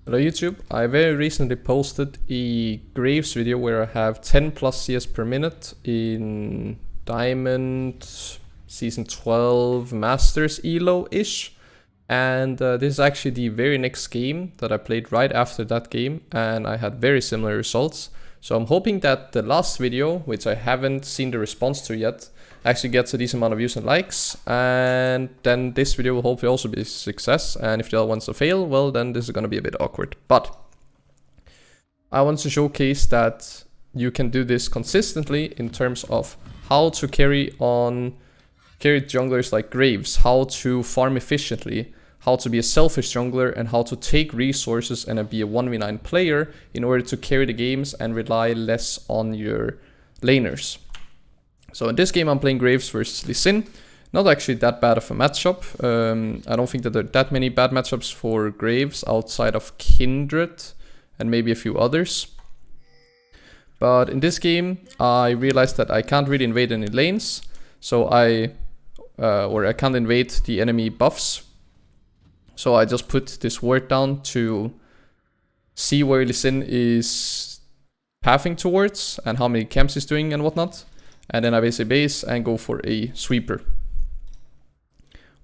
Hello YouTube, I very recently posted a Graves video where I have 10 plus CS per minute in Diamond Season 12 Masters Elo-ish. And this is actually the very next game that I played right after that game, and I had very similar results. So I'm hoping that the last video, which I haven't seen the response to yet, actually gets a decent amount of views and likes, and then this video will hopefully also be a success. And if the other ones fail, well, then this is going to be a bit awkward. But I want to showcase that you can do this consistently in terms of how to carry junglers like Graves, how to farm efficiently, how to be a selfish jungler, and how to take resources and be a 1v9 player in order to carry the games and rely less on your laners. So in this game I'm playing Graves versus Lee Sin. Not actually that bad of a matchup. I don't think that there are that many bad matchups for Graves outside of Kindred and maybe a few others. But in this game I realized that I can't really invade any lanes. So I can't invade the enemy buffs. So I just put this ward down to see where Lee Sin is pathing towards and how many camps he's doing and whatnot. And then I basically base and go for a sweeper.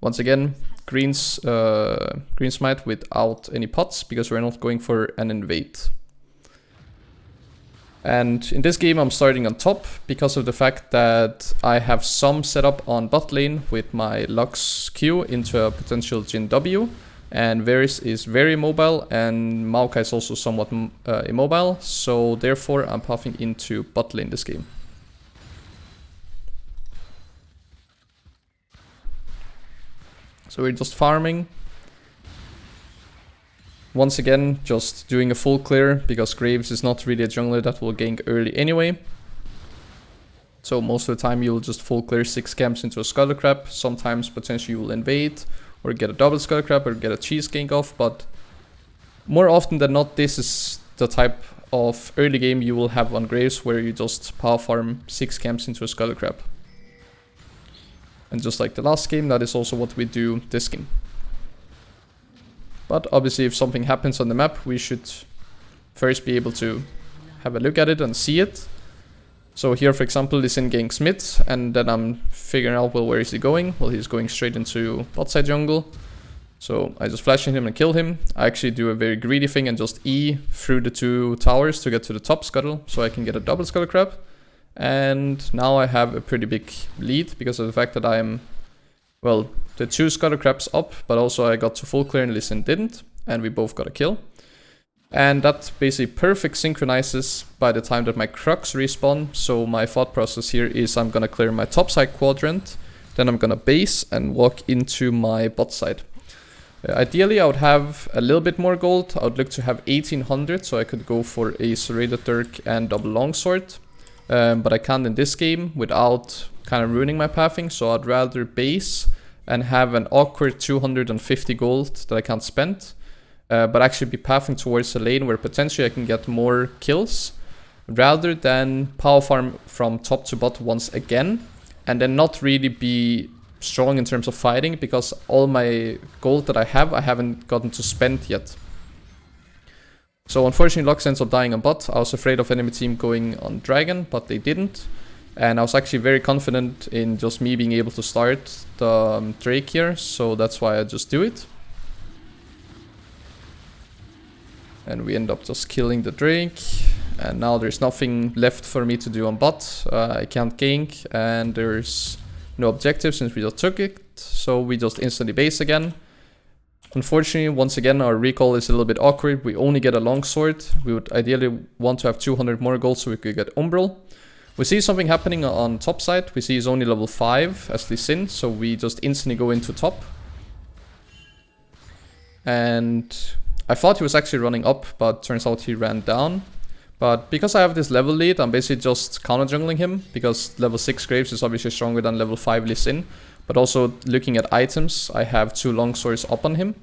Once again, green smite without any pots because we're not going for an invade. And in this game I'm starting on top because of the fact that I have some setup on bot lane with my Lux Q into a potential Jhin W. And Varys is very mobile and Maokai is also somewhat immobile. So therefore I'm pathing into bot lane this game. So we're just farming. Once again, just doing a full clear because Graves is not really a jungler that will gank early anyway. So most of the time you'll just full clear 6 camps into a Scuttle Crab. Sometimes potentially you will invade or get a double Scuttle Crab or get a cheese gank off. But more often than not, this is the type of early game you will have on Graves where you just power farm 6 camps into a Scuttle Crab. And just like the last game, that is also what we do this game. But obviously if something happens on the map, we should first be able to have a look at it and see it. So here, for example, Lee Sin ganks mid, and then I'm figuring out, well, where is he going? Well, he's going straight into bot side jungle. So I just flash him and kill him. I actually do a very greedy thing and just E through the 2 towers to get to the top scuttle, so I can get a double Scuttle Crab. And now I have a pretty big lead because of the fact that I'm, well, the 2 Scuttle Crabs up, but also I got to full clear and Lee Sin didn't, and we both got a kill. And that basically perfect synchronizes by the time that my Crux respawn. So my thought process here is I'm gonna clear my top side quadrant, then I'm gonna base and walk into my bot side. Ideally I would have a little bit more gold. I would look to have 1800, so I could go for a Serrated Dirk and double longsword. But I can't in this game without kind of ruining my pathing, so I'd rather base and have an awkward 250 gold that I can't spend, but actually be pathing towards a lane where potentially I can get more kills, rather than power farm from top to bot once again, and then not really be strong in terms of fighting, because all my gold that I haven't gotten to spend yet. So unfortunately Lux ends up dying on bot. I was afraid of enemy team going on dragon, but they didn't. And I was actually very confident in just me being able to start the Drake here, so that's why I just do it. And we end up just killing the Drake. And now there's nothing left for me to do on bot. I can't gank, and there's no objective since we just took it. So we just instantly base again. Unfortunately, once again, our recall is a little bit awkward. We only get a longsword. We would ideally want to have 200 more gold so we could get Umbral. We see something happening on top side. We see he's only level 5 as Lee Sin, so we just instantly go into top. And I thought he was actually running up, but turns out he ran down. But because I have this level lead, I'm basically just counter jungling him, because level 6 Graves is obviously stronger than level 5 Lee Sin. But also looking at items, I have 2 longswords up on him.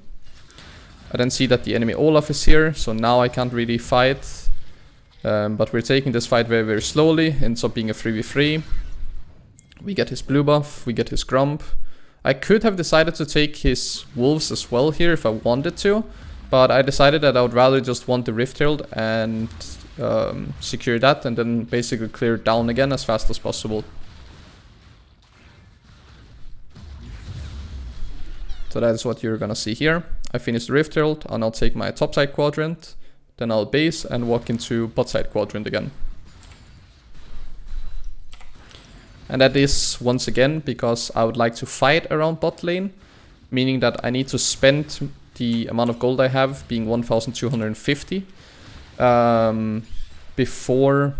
I then see that the enemy Olaf is here, so now I can't really fight. But we're taking this fight very, very slowly. Ends up being a 3v3. We get his blue buff, we get his Grump. I could have decided to take his wolves as well here if I wanted to. But I decided that I would rather just want the Rift Herald and secure that, and then basically clear it down again as fast as possible. So that is what you're gonna see here. I finished the Rift Herald, and I'll take my topside quadrant, then I'll base and walk into bot side quadrant again. And that is, once again, because I would like to fight around bot lane, meaning that I need to spend the amount of gold I have, being 1,250, before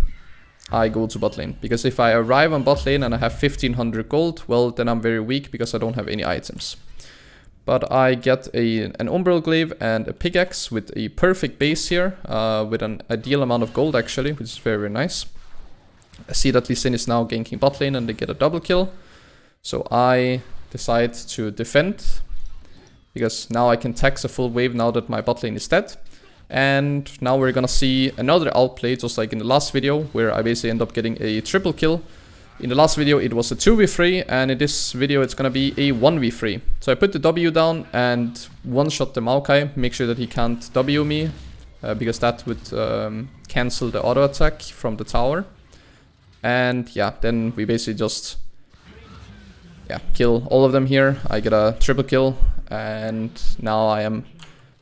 I go to bot lane. Because if I arrive on bot lane and I have 1,500 gold, well, then I'm very weak because I don't have any items. But I get an Umbral Glaive and a pickaxe with a perfect base here, with an ideal amount of gold actually, which is very, very nice. I see that Lee Sin is now ganking bot lane and they get a double kill. So I decide to defend, because now I can tax a full wave now that my bot lane is dead. And now we're gonna see another outplay, just like in the last video, where I basically end up getting a triple kill. In the last video it was a 2v3, and in this video it's gonna be a 1v3. So I put the W down and one-shot the Maokai, make sure that he can't W me, because that would cancel the auto attack from the tower. And yeah, then we basically just kill all of them here. I get a triple kill, and now I am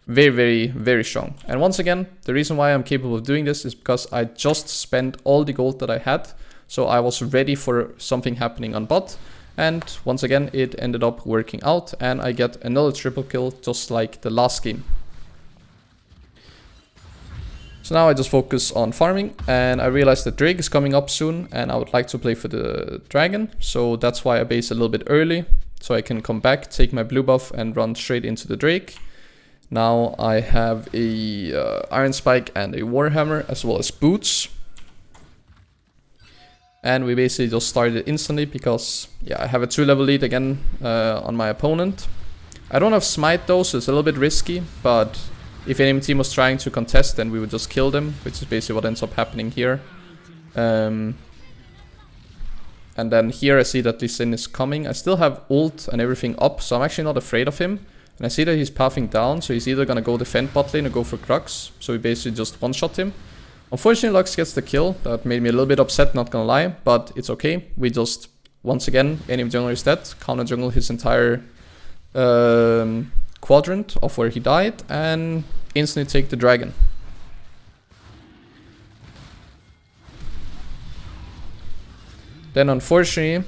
very, very, very strong. And once again, the reason why I'm capable of doing this is because I just spent all the gold that I had. So I was ready for something happening on bot. And once again, it ended up working out, and I get another triple kill just like the last game. So now I just focus on farming, and I realize that Drake is coming up soon and I would like to play for the dragon. So that's why I base a little bit early, so I can come back, take my blue buff and run straight into the Drake. Now I have a Iron Spike and a Warhammer, as well as boots. And we basically just started instantly because, yeah, I have a 2-level lead again on my opponent. I don't have smite though, so it's a little bit risky, but if enemy team was trying to contest, then we would just kill them, which is basically what ends up happening here. And then here I see that Lee Sin is coming. I still have ult and everything up, so I'm actually not afraid of him. And I see that he's pathing down, so he's either gonna go defend bot lane or go for Crux. So we basically just one-shot him. Unfortunately, Lux gets the kill. That made me a little bit upset, not gonna lie, but it's okay. We just, once again, enemy jungler is dead, counter jungle his entire quadrant of where he died, and instantly take the dragon. Then unfortunately,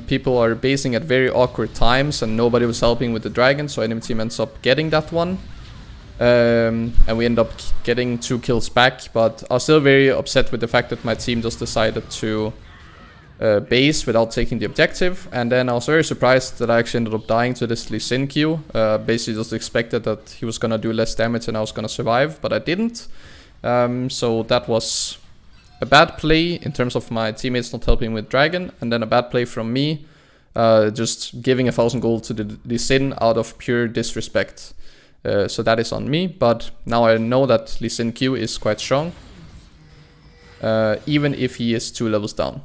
people are basing at very awkward times and nobody was helping with the dragon, so enemy team ends up getting that one. And we end up getting 2 kills back, but I was still very upset with the fact that my team just decided to base without taking the objective. And then I was very surprised that I actually ended up dying to this Lee Sin Q. Basically just expected that he was gonna do less damage and I was gonna survive, but I didn't. So that was a bad play in terms of my teammates not helping with dragon, and then a bad play from me, just giving 1,000 gold to the Lee Sin out of pure disrespect. So that is on me, but now I know that Lee Sin Q is quite strong, even if he is 2 levels down.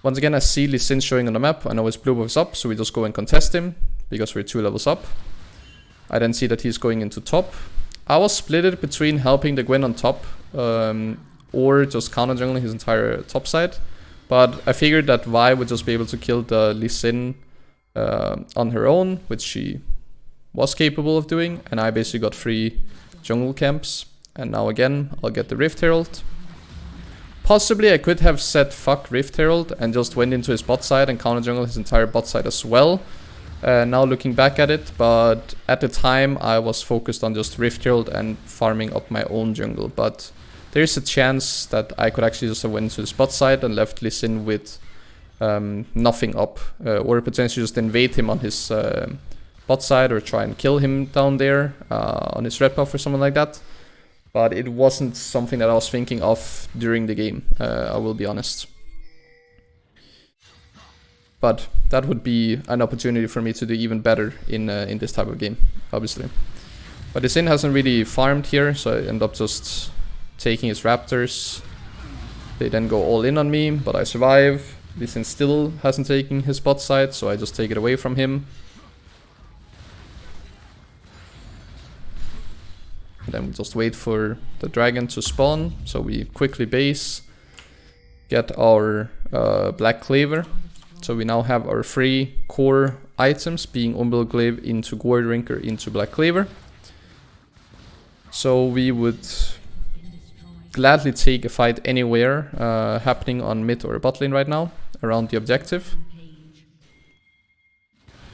Once again, I see Lee Sin showing on the map. I know his blue buff is up, so we just go and contest him, because we're 2 levels up. I then see that he's going into top. I was split between helping the Gwen on top, or just counter jungling his entire top side. But I figured that Vi would just be able to kill the Lee Sin on her own, which she was capable of doing, and I basically got 3 jungle camps. And now again, I'll get the Rift Herald. Possibly I could have said fuck Rift Herald and just went into his bot side and counter jungle his entire bot side as well. Now looking back at it, but at the time I was focused on just Rift Herald and farming up my own jungle. But there is a chance that I could actually just have went to his bot side and left Lee Sin with nothing up, or potentially just invade him on his bot side or try and kill him down there on his red buff or something like that. But it wasn't something that I was thinking of during the game, I will be honest. But that would be an opportunity for me to do even better in this type of game, obviously. But Lee Sin hasn't really farmed here, so I end up just taking his raptors. They then go all in on me, but I survive. Lee Sin still hasn't taken his bot side, so I just take it away from him. And then we just wait for the dragon to spawn. So we quickly base, get our Black Cleaver. So we now have our 3 core items, being Umbral Glaive into Gourd Rinker into Black Cleaver. So we would gladly take a fight anywhere happening on mid or bot lane right now, around the objective.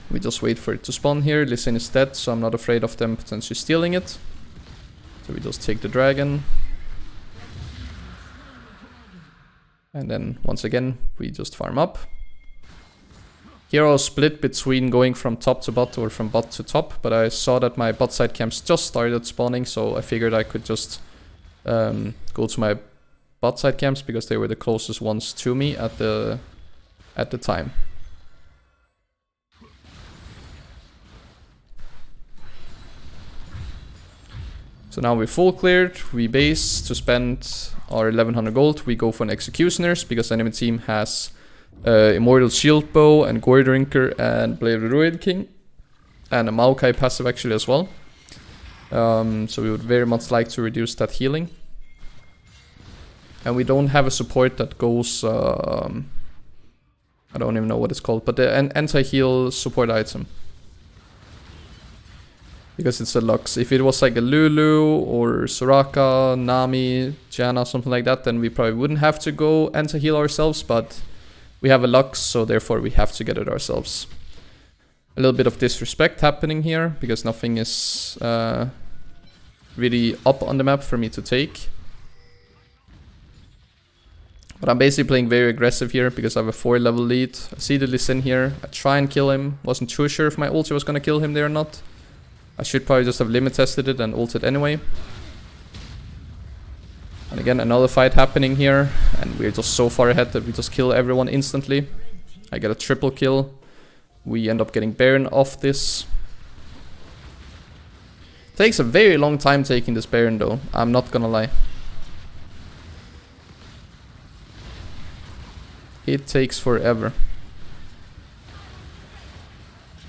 We just wait for it to spawn here. Lee Sin is dead, so I'm not afraid of them potentially stealing it. So we just take the dragon. And then once again, we just farm up. Here I'll split between going from top to bot or from bot to top, but I saw that my bot side camps just started spawning, so I figured I could just go to my bot side camps because they were the closest ones to me at the time. So now we're full cleared, we base to spend our 1100 gold, we go for an Executioners because the enemy team has Immortal Shield Bow and Gourd Rinker and Blade of the Druid King. And a Maokai passive actually as well. So we would very much like to reduce that healing. And we don't have a support that goes... I don't even know what it's called, but the anti-heal support item. Because it's a Lux. If it was like a Lulu or Soraka, Nami, Janna, something like that, then we probably wouldn't have to go anti-heal ourselves, but we have a Lux, so therefore we have to get it ourselves. A little bit of disrespect happening here, because nothing is really up on the map for me to take. But I'm basically playing very aggressive here, because I have a 4-level lead. I see the Lee Sin here, I try and kill him. Wasn't too sure if my ulti was gonna kill him there or not. I should probably just have limit tested it and ulted anyway. And again, another fight happening here, and we're just so far ahead that we just kill everyone instantly. I get a triple kill. We end up getting Baron off this. Takes a very long time taking this Baron though, I'm not gonna lie. It takes forever.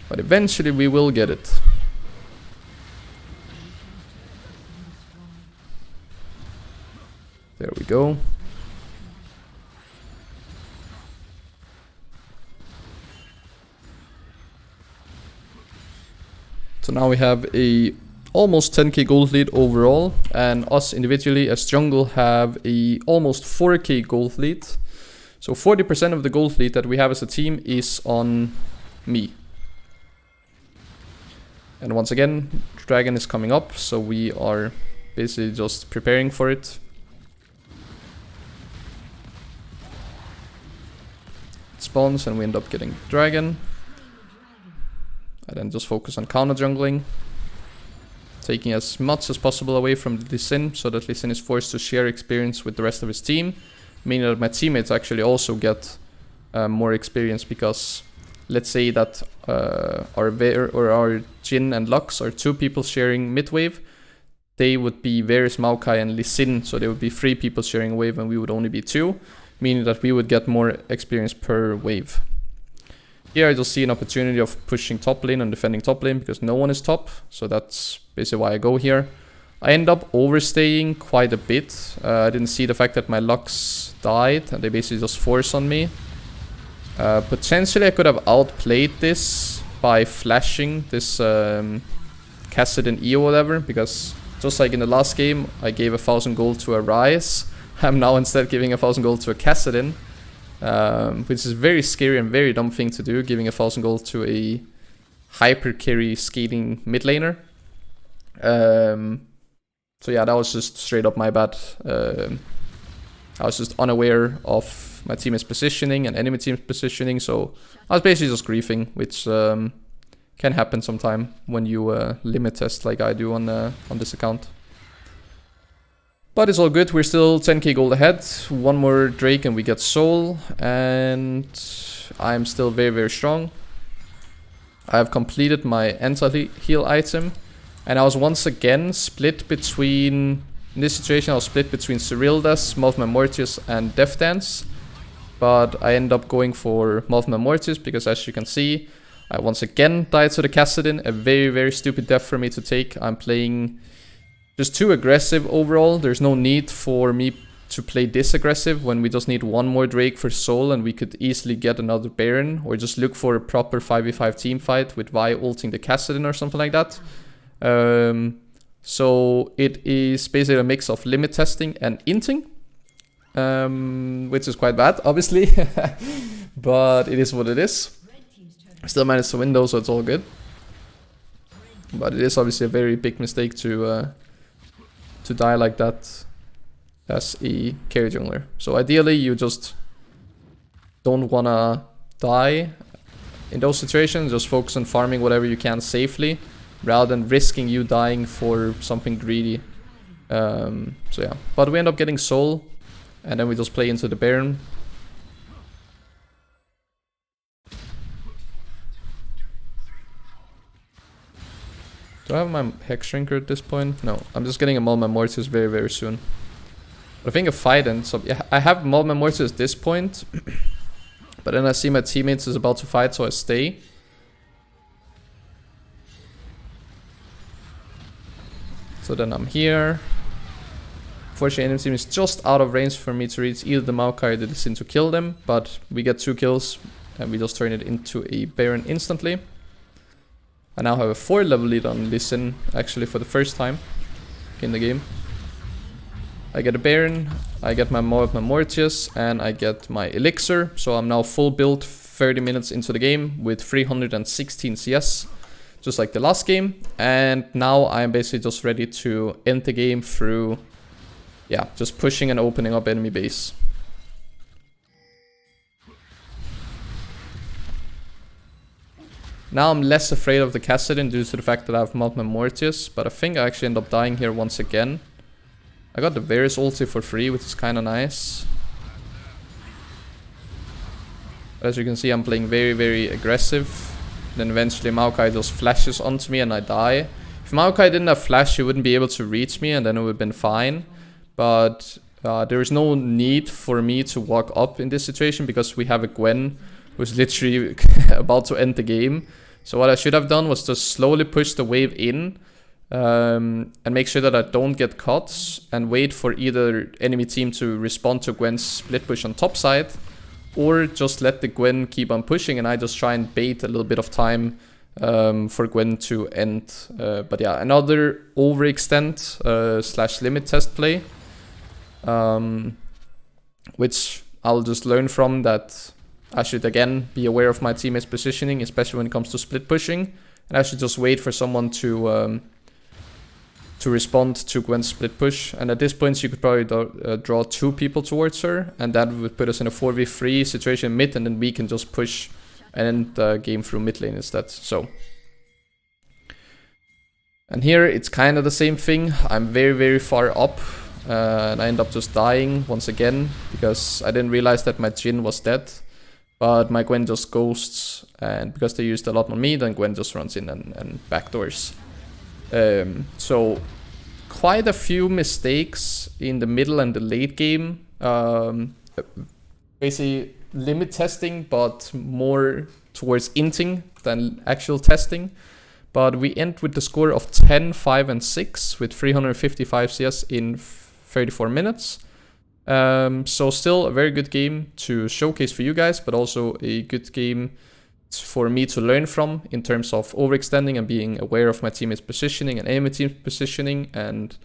But eventually we will get it. There we go. So now we have a almost 10k gold lead overall, and us individually as jungle have a almost 4k gold lead. So 40% of the gold lead that we have as a team is on me. And once again, dragon is coming up, so we are basically just preparing for it. Spawns and we end up getting dragon. I then just focus on counter jungling, taking as much as possible away from Lee Sin, so that Lee Sin is forced to share experience with the rest of his team, meaning that my teammates actually also get more experience, because let's say that our Jhin and Lux are 2 people sharing mid wave, they would be Varus, Maokai and Lee Sin, so there would be 3 people sharing a wave and we would only be 2. Meaning that we would get more experience per wave. Here I just see an opportunity of pushing top lane and defending top lane because no one is top. So that's basically why I go here. I end up overstaying quite a bit. I didn't see the fact that my Lux died and they basically just force on me. Potentially I could have outplayed this by flashing this Kassadin E or whatever. Because just like in the last game, I gave 1000 gold to a Ryze. I'm now instead giving 1000 gold to a Kassadin, which is very scary and very dumb thing to do, giving 1000 gold to a hyper carry skating mid laner. So yeah, that was just straight up my bad. I was just unaware of my team's positioning and enemy team's positioning, so I was basically just griefing, which can happen sometime when you limit test like I do on this account. But it's all good, we're still 10k gold ahead, 1 more Drake and we get Soul, and I'm still very very strong. I have completed my anti-heal item, and I was once again split between, in this situation I was split between Cyrildas, Malphma Mortis and Death Dance, but I end up going for Malphma Mortis because as you can see, I once again died to the Kassadin, a very very stupid death for me to take. I'm playing just too aggressive overall. There's no need for me to play this aggressive when we just need one more Drake for soul and we could easily get another Baron, or just look for a proper 5v5 team fight with Vi ulting the Kassadin or something like that. So it is basically a mix of limit testing and inting, which is quite bad, obviously, but it is what it is. Still managed to win though, so it's all good. But it is obviously a very big mistake to die like that as a carry jungler. So ideally you just don't wanna die in those situations, just focus on farming whatever you can safely, rather than risking you dying for something greedy. So yeah, but we end up getting soul, and then we just play into the Baron. Do I have my Hex Shrinker at this point? No, I'm just getting a Maul Mortis very, very soon. But I think a fight ends up... Yeah, I have Maul Mortis at this point. But then I see my teammates is about to fight, so I stay. So then I'm here. Fortunately, enemy team is just out of range for me to reach either the Maokai or the Lee Sin to kill them. But we get 2 kills, and we just turn it into a Baron instantly. I now have a 4 level lead on Lee Sin, actually for the first time in the game. I get a Baron, I get my Mortius, and I get my Elixir. So I'm now full build 30 minutes into the game with 316 CS, just like the last game. And now I'm basically just ready to end the game through, yeah, just pushing and opening up enemy base. Now I'm less afraid of the Kassadin due to the fact that I have Mortius, but I think I actually end up dying here once again. I got the Varus ulti for free, which is kind of nice. But as you can see, I'm playing very, very aggressive. Then eventually Maokai just flashes onto me and I die. If Maokai didn't have flash, he wouldn't be able to reach me and then it would have been fine. But there is no need for me to walk up in this situation because we have a Gwen who's literally about to end the game. So what I should have done was just slowly push the wave in and make sure that I don't get caught and wait for either enemy team to respond to Gwen's split push on top side, or just let the Gwen keep on pushing and I just try and bait a little bit of time for Gwen to end. But yeah, another overextend slash limit test play, which I'll just learn from, that I should again be aware of my teammates' positioning, especially when it comes to split pushing, and I should just wait for someone to respond to Gwen's split push. And at this point you could probably draw 2 people towards her, and that would put us in a 4v3 situation mid, and then we can just push and end the game through mid lane instead. So, and here it's kind of the same thing. I'm very, very far up, and I end up just dying once again because I didn't realize that my Jhin was dead. But my Gwen just ghosts, and because they used a lot on me, then Gwen just runs in and backdoors. So quite a few mistakes in the middle and the late game. Basically limit testing, but more towards inting than actual testing. But we end with the score of 10, 5, and 6 with 355 CS in 34 minutes. So still a very good game to showcase for you guys, but also a good game for me to learn from in terms of overextending and being aware of my teammates' positioning and enemy team's positioning, and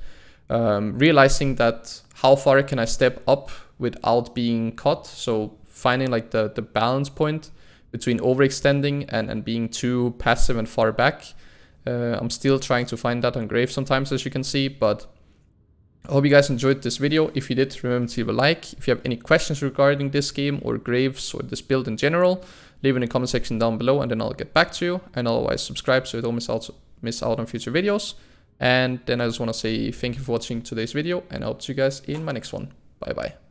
realizing that how far can I step up without being caught. So finding like the balance point between overextending and being too passive and far back. I'm still trying to find that on Grave sometimes, as you can see, but I hope you guys enjoyed this video. If you did, remember to leave a like. If you have any questions regarding this game or Graves or this build in general, leave it in the comment section down below and then I'll get back to you. And otherwise, subscribe so you don't miss out on future videos. And then I just want to say thank you for watching today's video, and I'll see you guys in my next one. Bye bye.